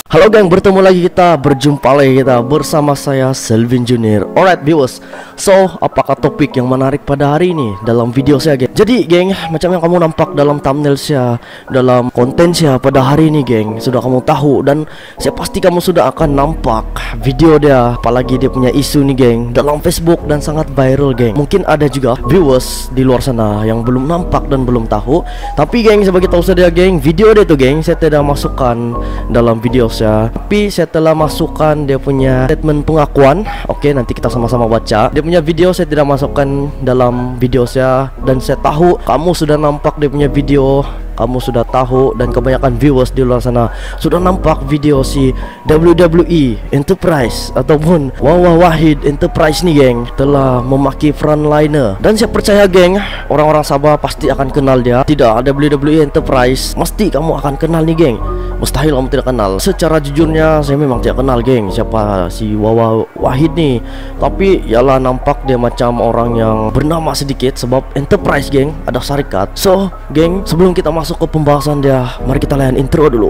Halo geng, bertemu lagi berjumpa lagi kita bersama saya Selvin Junior. Alright viewers, so apakah topik yang menarik pada hari ini dalam video saya geng? Jadi geng, macam yang kamu nampak dalam thumbnail saya, dalam konten saya pada hari ini geng, sudah kamu tahu dan saya pasti kamu sudah akan nampak video dia, apalagi dia punya isu nih geng, dalam Facebook dan sangat viral geng. Mungkin ada juga viewers di luar sana yang belum nampak dan belum tahu, tapi geng sebagai tahu saja geng, video dia tuh geng saya tidak masukkan dalam video saya, tapi saya telah masukkan dia punya statement pengakuan. Oke, nanti kita sama-sama baca. Dia punya video saya tidak masukkan dalam video saya, dan saya tahu kamu sudah nampak dia punya video, kamu sudah tahu, dan kebanyakan viewers di luar sana sudah nampak video si WWE Enterprise ataupun Wawa Wahid Enterprise nih geng, telah memaki frontliner. Dan saya percaya geng, orang-orang Sabah pasti akan kenal dia. Tidak, WWE Enterprise mesti kamu akan kenal nih geng. Mustahil kamu tidak kenal. Secara jujurnya saya memang tidak kenal geng siapa si Wawa Wahid nih, tapi yalah nampak dia macam orang yang bernama sedikit, sebab Enterprise geng ada syarikat. So geng, sebelum kita masuk ke pembahasan dia, mari kita layan intro dulu.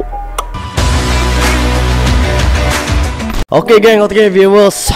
Oke geng, oke viewers,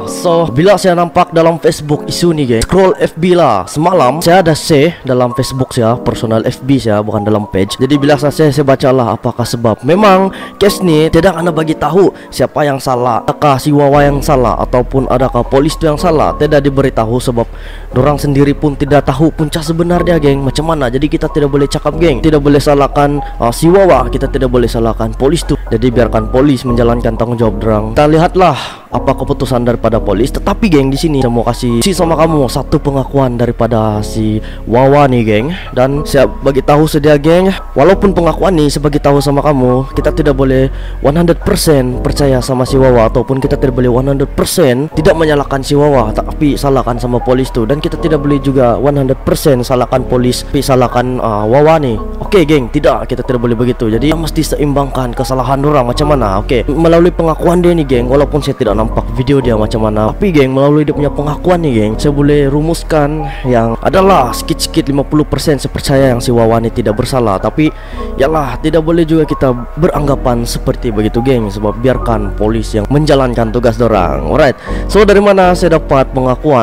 so bila saya nampak dalam Facebook isu nih geng, scroll FB lah. Semalam saya ada share dalam Facebook saya, personal FB saya, bukan dalam page. Jadi bila saya bacalah apakah sebab memang case ni tidak akan bagi tahu siapa yang salah, adakah si Wawa yang salah ataupun adakah polis itu yang salah. Tidak diberitahu sebab dorang sendiri pun tidak tahu punca sebenarnya geng macam mana. Jadi kita tidak boleh cakap geng, tidak boleh salahkan si Wawa, kita tidak boleh salahkan polis tu. Jadi biarkan polis menjalankan tanggung jawab. Kita lihatlah apa keputusan daripada polis. Tetapi geng, di sini saya mau kasih sama kamu satu pengakuan daripada si Wawa nih geng, dan saya bagi tahu sedia geng, walaupun pengakuan nih saya bagi tahu sama kamu, kita tidak boleh 100% percaya sama si Wawa, ataupun kita tidak boleh 100% tidak menyalahkan si Wawa tapi salahkan sama polis tuh. Dan kita tidak boleh juga 100% salahkan polis tapi salahkan Wawa nih. Oke geng, tidak, kita tidak boleh begitu. Jadi mesti seimbangkan kesalahan orang macam mana. Oke, melalui pengakuan dia nih geng, walaupun saya tidak nampak video dia macam mana, tapi geng melalui dia punya pengakuan nih geng, saya boleh rumuskan yang adalah sikit-sikit 50% saya percaya yang si Wawa ini tidak bersalah. Tapi yalah, tidak boleh juga kita beranggapan seperti begitu geng, sebab biarkan polis yang menjalankan tugas dorang. Alright, so dari mana saya dapat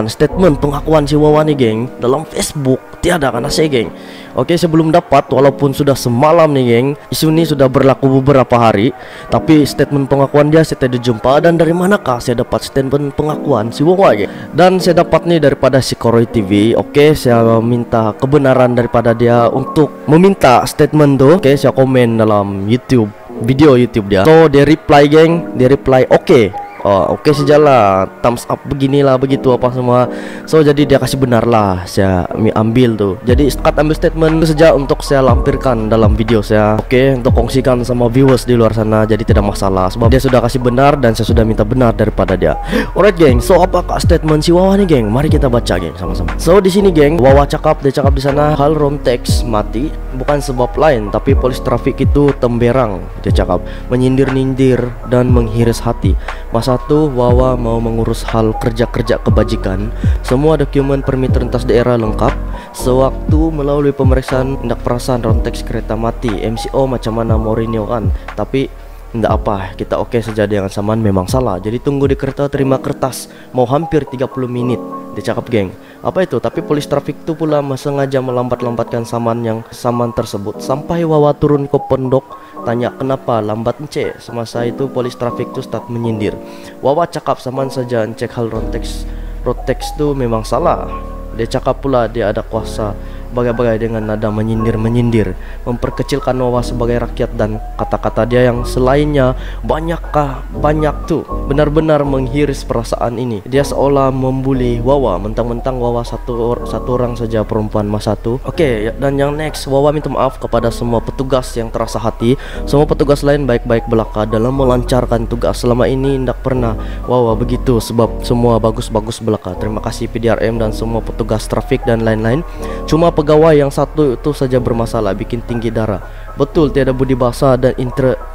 statement pengakuan si Wawa nih geng dalam Facebook? Tiada karena saya geng. Oke, sebelum dapat, walaupun sudah semalam nih geng, isu ini sudah berlaku beberapa hari, tapi statement pengakuan dia saya tidak jumpa. Dan dari manakah saya dapat statement pengakuan si Wawa geng? Dan saya dapat nih daripada si Koroi TV. Oke, saya minta kebenaran daripada dia untuk meminta statement tuh. Oke, saya komen dalam YouTube, video YouTube dia. So dia reply geng, dia reply oke. Oke sajalah, thumbs up beginilah, begitu apa semua. So jadi dia kasih benar lah, saya ambil tuh. Jadi sekat ambil statement itu saja untuk saya lampirkan dalam video saya. Oke, untuk kongsikan sama viewers di luar sana. Jadi tidak masalah, sebab dia sudah kasih benar dan saya sudah minta benar daripada dia. Alright geng, so apakah statement si Wawa nih geng? Mari kita baca geng sama-sama. So di sini geng, Wawa dia cakap di sana, hal Romtex mati bukan sebab lain, tapi polis trafik itu temberang. Dia cakap menyindir-nyindir dan menghiris hati. Masa tuh Wawa mau mengurus hal kerja-kerja kebajikan. Semua dokumen permit lintas daerah lengkap. Sewaktu melalui pemeriksaan tindak perasaan Romtex kereta mati, MCO macam mana Mourinho kan. Tapi tidak apa, kita oke saja dengan saman memang salah. Jadi tunggu di kereta terima kertas mau hampir 30 menit. Dia cakap geng, apa itu? Tapi polis trafik itu pula sengaja melambat-lambatkan saman tersebut sampai Wawa turun ke pondok. Tanya kenapa lambat ence. Semasa itu polis trafik itu start menyindir. Wawa cakap saman saja cek hal Romtex itu memang salah. Dia cakap pula dia ada kuasa bagai-bagai dengan nada menyindir, memperkecilkan Wawa sebagai rakyat, dan kata-kata dia yang selainnya banyak tuh benar-benar menghiris perasaan ini. Dia seolah membuli Wawa, mentang-mentang Wawa satu orang saja perempuan mas satu. Oke, dan yang next, Wawa minta maaf kepada semua petugas yang terasa hati. Semua petugas lain baik-baik belaka dalam melancarkan tugas. Selama ini tidak pernah Wawa begitu, sebab semua bagus-bagus belaka. Terima kasih PDRM dan semua petugas trafik dan lain-lain. Cuma pegawai yang satu itu saja bermasalah, bikin tinggi darah. Betul, tiada budi bahasa dan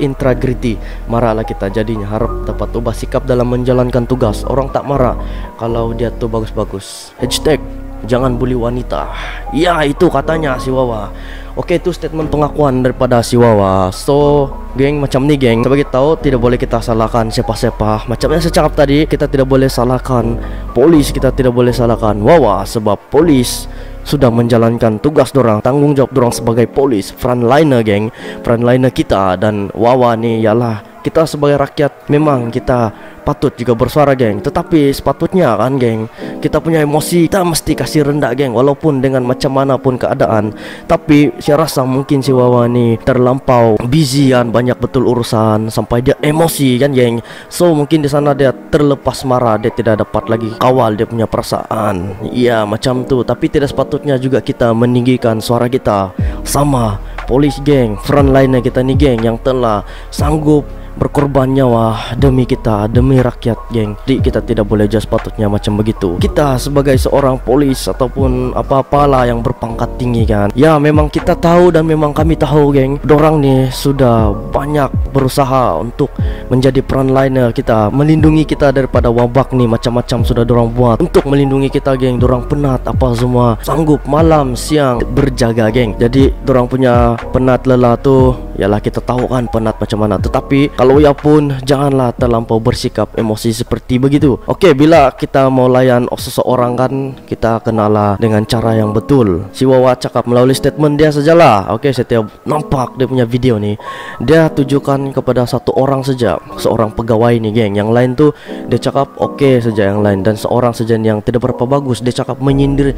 integriti. Marahlah kita jadinya. Harap dapat ubah sikap dalam menjalankan tugas. Orang tak marah kalau dia tuh bagus-bagus. Hashtag jangan bully wanita. Ya, itu katanya si Wawa. Oke, itu statement pengakuan daripada si Wawa. So, geng, macam ni geng, sebagai tahu tidak boleh kita salahkan siapa-siapa. Macam yang saya cakap tadi, kita tidak boleh salahkan polis, kita tidak boleh salahkan Wawa, sebab polis sudah menjalankan tugas dorang, tanggung jawab dorang sebagai polis, frontliner geng, frontliner kita. Dan Wawa ni ialah kita sebagai rakyat, memang kita patut juga bersuara geng. Tetapi sepatutnya kan geng, kita punya emosi kita mesti kasih rendah geng, walaupun dengan macam mana pun keadaan. Tapi saya rasa mungkin si Wawa ni terlampau busy kan, banyak betul urusan sampai dia emosi kan geng. So mungkin di sana dia terlepas marah, dia tidak dapat lagi kawal dia punya perasaan. Ya macam tu. Tapi tidak sepatutnya juga kita meninggikan suara kita sama polis geng, frontliner kita ni geng, yang telah sanggup berkorban nyawa demi kita, demi rakyat geng. Jadi kita tidak boleh just patutnya macam begitu. Kita sebagai seorang polis ataupun apa-apalah yang berpangkat tinggi kan, ya memang kita tahu dan memang kami tahu geng, dorang ni sudah banyak berusaha untuk menjadi frontliner kita, melindungi kita daripada wabak ni. Macam-macam sudah dorang buat untuk melindungi kita geng. Dorang penat apa semua, sanggup malam siang berjaga geng. Jadi dorang punya penat lelah tu, yalah kita tahu kan penat macam mana. Tetapi kalau ya pun janganlah terlampau bersikap emosi seperti begitu. Okey, bila kita mau layan seseorang kan, kita kenalah dengan cara yang betul. Si Wawa cakap melalui statement dia sajalah. Okey, setiap nampak dia punya video ni, dia tujukan kepada satu orang saja, seorang pegawai ni geng. Yang lain tu dia cakap okey saja yang lain, dan seorang saja yang tidak berapa bagus dia cakap nyindir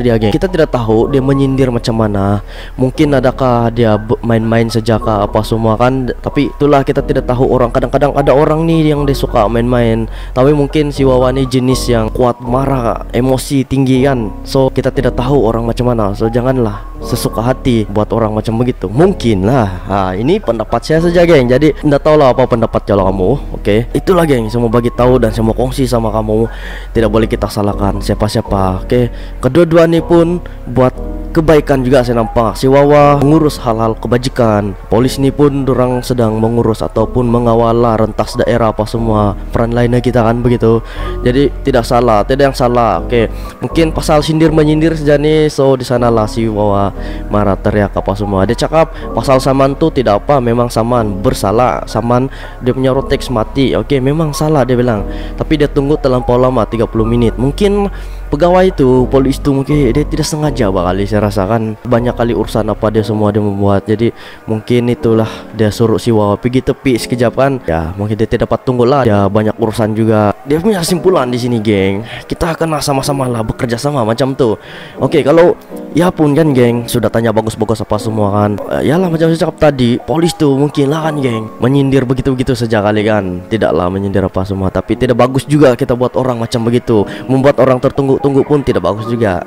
dia geng. Kita tidak tahu dia menyindir macam mana. Mungkin adakah dia main-main saja kah apa semua kan. Tapi itulah kita tidak tahu orang. Kadang-kadang ada orang ni yang dia suka main-main. Tapi mungkin si Wawa ni jenis yang kuat marah, emosi tinggi kan. So kita tidak tahu orang macam mana. So janganlah sesuka hati buat orang macam begitu. Mungkin lah. Ini pendapat saya saja geng. Jadi tidak tahulah apa pendapat kalau kamu. Okey, itulah geng, saya mau bagi tahu dan saya mau kongsi sama kamu. Tidak boleh kita salahkan siapa-siapa. Okey, kedua-dua ni pun buat kebaikan juga. Saya nampak si Wawa mengurus hal-hal kebajikan, polis ni pun dorang sedang mengurus ataupun mengawal rentas daerah apa semua, frontliner kita kan begitu. Jadi tidak salah, tidak yang salah. Okey, mungkin pasal sindir menyindir saja ni. So di sanalah si Wawa marah, teriak apa semua. Dia cakap pasal saman tu tidak apa, memang saman bersalah, saman dia punya rotex mati. Okey, memang salah dia bilang. Tapi dia tunggu terlampau lama, 30 minit. Mungkin pegawai itu, polis itu mungkin dia tidak sengaja bakal, saya rasakan banyak kali urusan apa dia semua dia membuat. Jadi mungkin itulah dia suruh si Wawa pergi tepi sekejap kan. Ya mungkin dia tidak dapat tunggu lah, dia banyak urusan juga. Dia punya kesimpulan di sini geng, kita kena sama-sama lah bekerja sama macam tu. Okey, kalau ya pun kan geng sudah tanya bagus-bagus apa semua kan, yalah macam saya cakap tadi, polis tu mungkin lah kan geng menyindir begitu-begitu saja kali kan, tidaklah menyindir apa semua. Tapi tidak bagus juga kita buat orang macam begitu, membuat orang tertunggu-tunggu pun tidak bagus juga.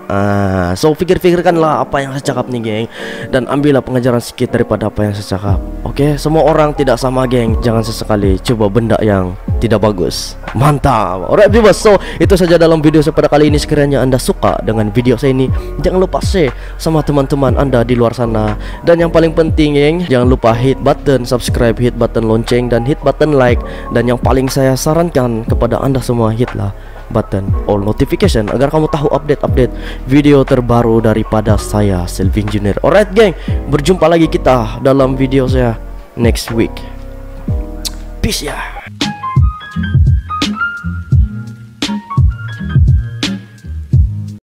So fikir-fikirkanlah apa yang saya cakap nih geng, dan ambillah pengajaran sedikit daripada apa yang saya cakap. Okey, semua orang tidak sama geng, jangan sesekali coba benda yang tidak bagus. Mantap. Alright viewers, so itu saja dalam video saya pada kali ini. Sekiranya anda suka dengan video saya ini, jangan lupa share sama teman-teman anda di luar sana. Dan yang paling penting geng, jangan lupa hit button subscribe, hit button lonceng, dan hit button like. Dan yang paling saya sarankan kepada anda semua, hitlah button all notification agar kamu tahu update-update video terbaru daripada saya, Selvin Junior. Alright geng, berjumpa lagi kita dalam video saya next week. Peace ya.